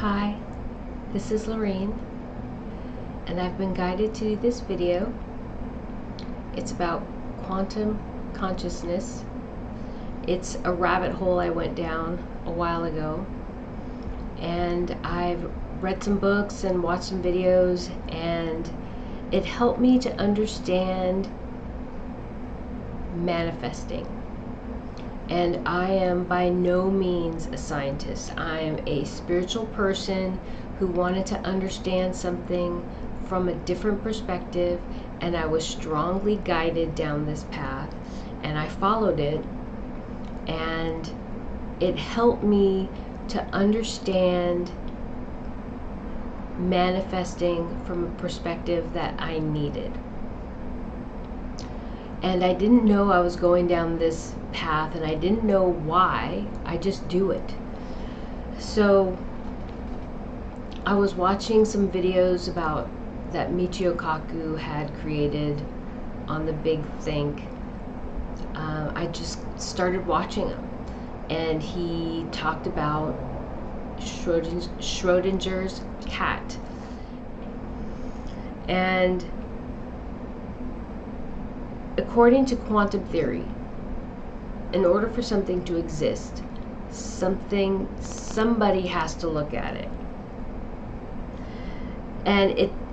Hi, this is Lorraine, and I've been guided to do this video. It's about quantum consciousness. It's a rabbit hole I went down a while ago, and I've read some books and watched some videos, and it helped me to understand manifesting. And I am by no means a scientist. I am a spiritual person who wanted to understand something from a different perspective, and I was strongly guided down this path, and I followed it, and it helped me to understand manifesting from a perspective that I needed. And I didn't know I was going down this path, and I didn't know why. I just do it. So I was watching some videos about that Michio Kaku had created on the Big Think. I just started watching him, and he talked about Schrödinger's cat. And according to quantum theory, in order for something to exist, somebody has to look at it. And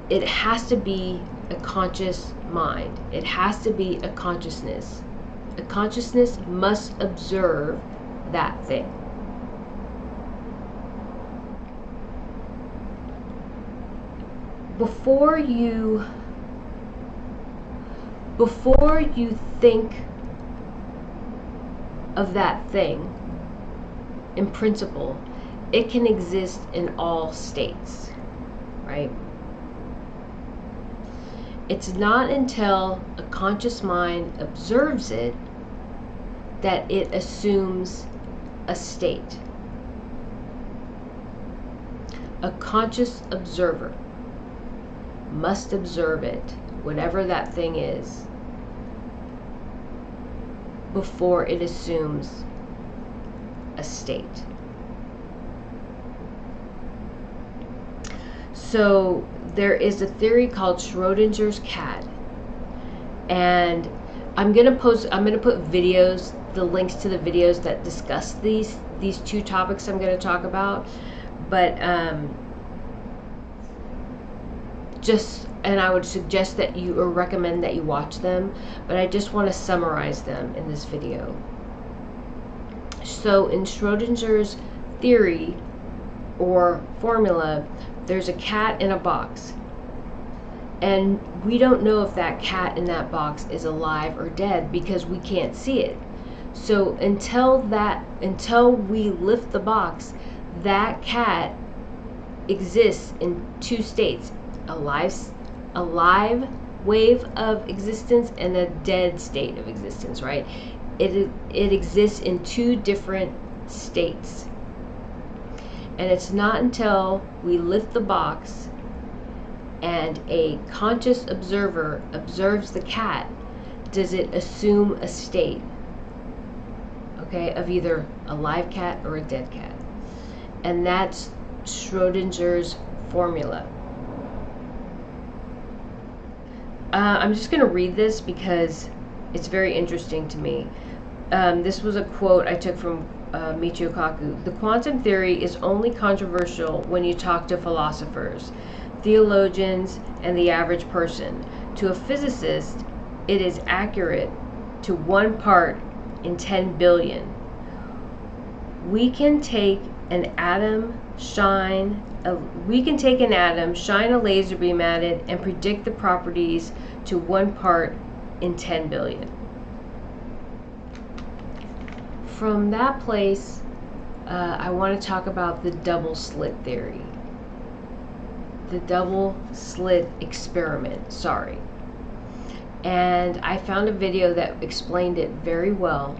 it has to be a conscious mind. It has to be a consciousness. A consciousness must observe that thing. Before you think of that thing, in principle, it can exist in all states, right? It's not until a conscious mind observes it that it assumes a state. A conscious observer must observe it, whatever that thing is, before it assumes a state. So there is a theory called Schrödinger's cat, and I'm gonna put videos, the links to the videos that discuss these two topics I'm gonna talk about, but and I would suggest that you, or recommend that you watch them, but I just want to summarize them in this video. So in Schrödinger's theory or formula, there's a cat in a box, and we don't know if that cat in that box is alive or dead because we can't see it. So until we lift the box, that cat exists in two states: a live wave of existence and a dead state of existence, right? It exists in two different states. And it's not until we lift the box and a conscious observer observes the cat does it assume a state, okay, of either a live cat or a dead cat. And that's Schrödinger's formula. I'm just going to read this because it's very interesting to me. This was a quote I took from Michio Kaku. The quantum theory is only controversial when you talk to philosophers, theologians, and the average person. To a physicist, it is accurate to 1 part in 10 billion. We can take an atom, shine a laser beam at it, and predict the properties to 1 part in 10 billion. From that place, I want to talk about the double slit theory. The double slit experiment, sorry. And I found a video that explained it very well.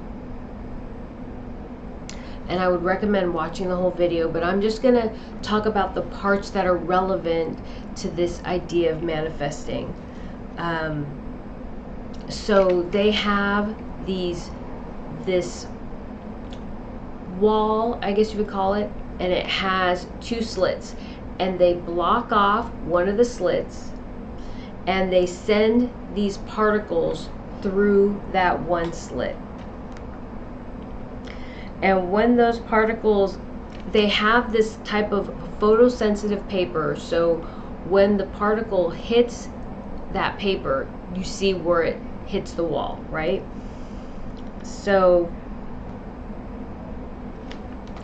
And I would recommend watching the whole video, but I'm just going to talk about the parts that are relevant to this idea of manifesting. So they have this wall, I guess you would call it, and it has two slits, and they block off one of the slits and they send these particles through that one slit. And when those particles, they have this type of photosensitive paper, so when the particle hits that paper, you see where it hits the wall, right? So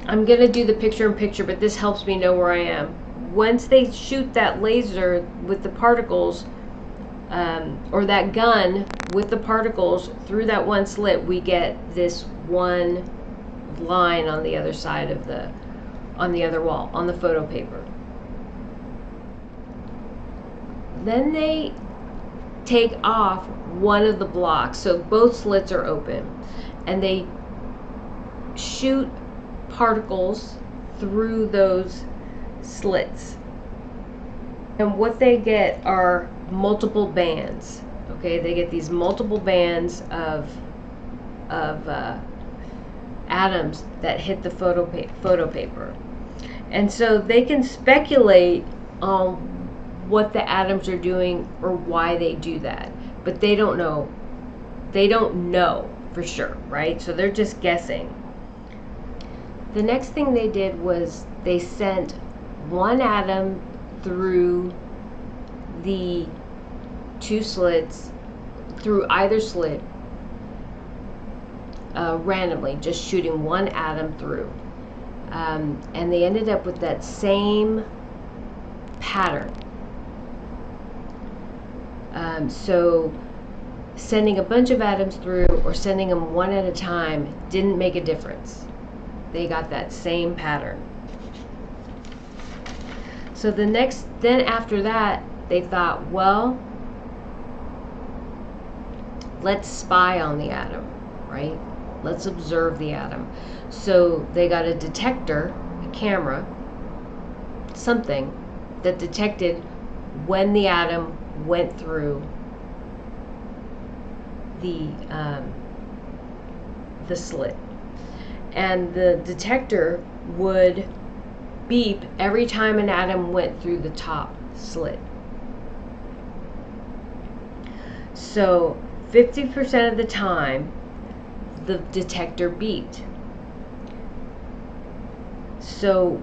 I'm going to do the picture-in-picture, but this helps me know where I am. Once they shoot that laser with the particles, or that gun with the particles through that one slit, we get this one line on the other side of on the other wall, on the photo paper. Then they take off one of the blocks, so both slits are open, and they shoot particles through those slits. And what they get are multiple bands. Okay, they get these multiple bands of atoms that hit the photo paper. And so they can speculate on what the atoms are doing or why they do that, but they don't know. They don't know for sure, right? So they're just guessing. The next thing they did was they sent one atom through the two slits, through either slit, randomly, just shooting one atom through. And they ended up with that same pattern. So sending a bunch of atoms through or sending them one at a time didn't make a difference. They got that same pattern. So then after that, they thought, well, let's spy on the atom, right? Let's observe the atom. So they got a detector, a camera, something that detected when the atom went through the slit. And the detector would beep every time an atom went through the top slit. So 50% of the time, the detector beeped. So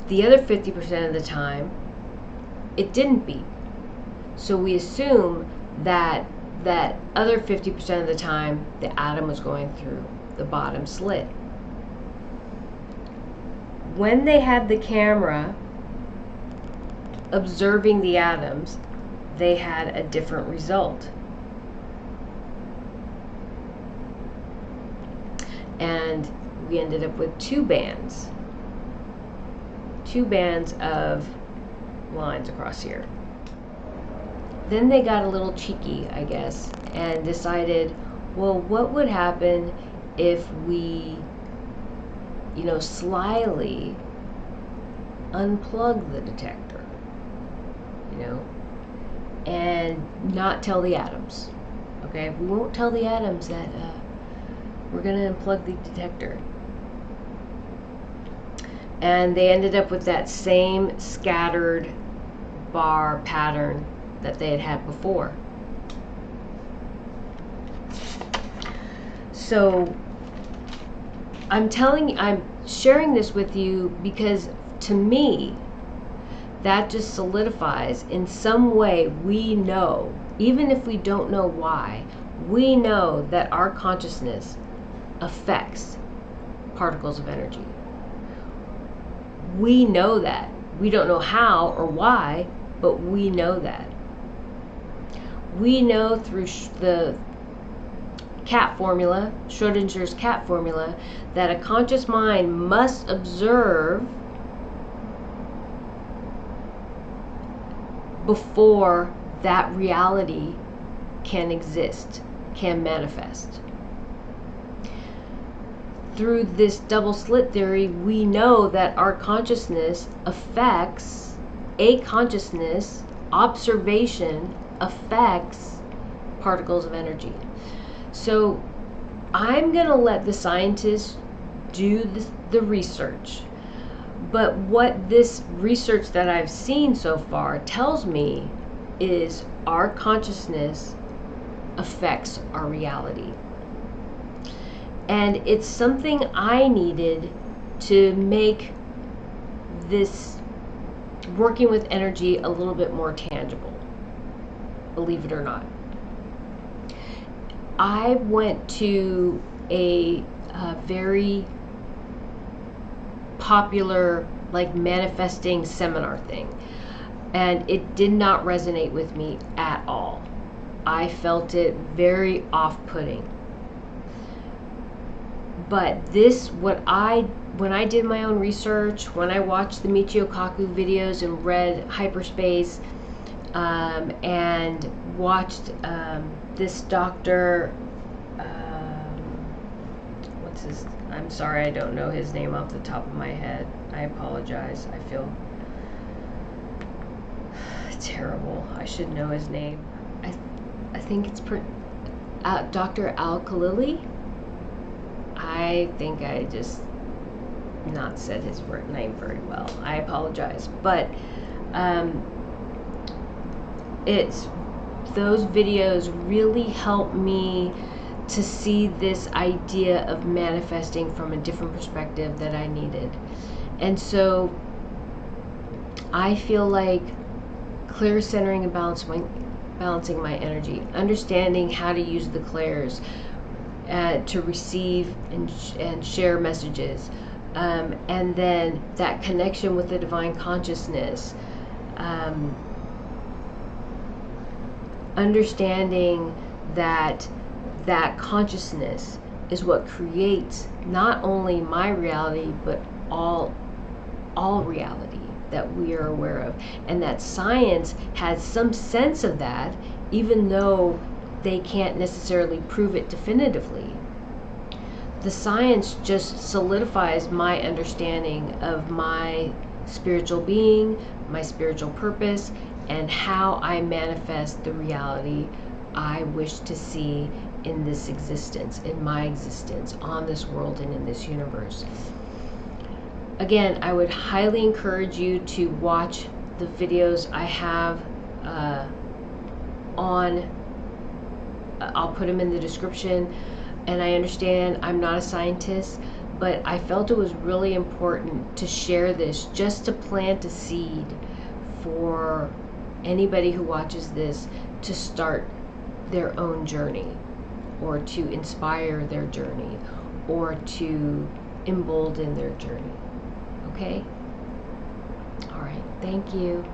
the other 50% of the time, it didn't beep. So we assume that other 50% of the time, the atom was going through the bottom slit. When they had the camera observing the atoms, they had a different result. And we ended up with two bands of lines across here. Then they got a little cheeky, I guess, and decided, well, what would happen if we, slyly unplug the detector, and not tell the atoms. Okay, we won't tell the atoms that we're going to unplug the detector. And they ended up with that same scattered bar pattern that they had before. So I'm sharing this with you because to me, that just solidifies in some way we know, even if we don't know why, we know that our consciousness affects particles of energy. We know that. We don't know how or why, but we know that. We know through the cat formula, Schrödinger's cat formula, that a conscious mind must observe before that reality can exist, can manifest. Through this double slit theory, we know that our consciousness affects, observation affects particles of energy. So I'm going to let the scientists do the research. But what this research that I've seen so far tells me is our consciousness affects our reality. And it's something I needed to make this working with energy a little bit more tangible, believe it or not. I went to a very popular like manifesting seminar thing, and it did not resonate with me at all. I felt it very off-putting. But this, when I did my own research, when I watched the Michio Kaku videos and read Hyperspace, and watched this doctor, I'm sorry, I don't know his name off the top of my head. I apologize. I feel terrible. I should know his name. I think it's Dr. Al-Khalili. I think I just not said his name very well. I apologize. But those videos really helped me to see this idea of manifesting from a different perspective that I needed. And so I feel like clear centering and balancing my energy, understanding how to use the clairs to receive and share messages, and then that connection with the divine consciousness, understanding that consciousness is what creates not only my reality but all reality that we are aware of, and that science has some sense of that, even though they can't necessarily prove it definitively. The science just solidifies my understanding of my spiritual being, my spiritual purpose, and how I manifest the reality I wish to see in this existence, in my existence, on this world and in this universe. Again, I would highly encourage you to watch the videos I have I'll put them in the description. And I understand I'm not a scientist, but I felt it was really important to share this, just to plant a seed for anybody who watches this to start their own journey, or to inspire their journey, or to embolden their journey. Okay? All right. Thank you.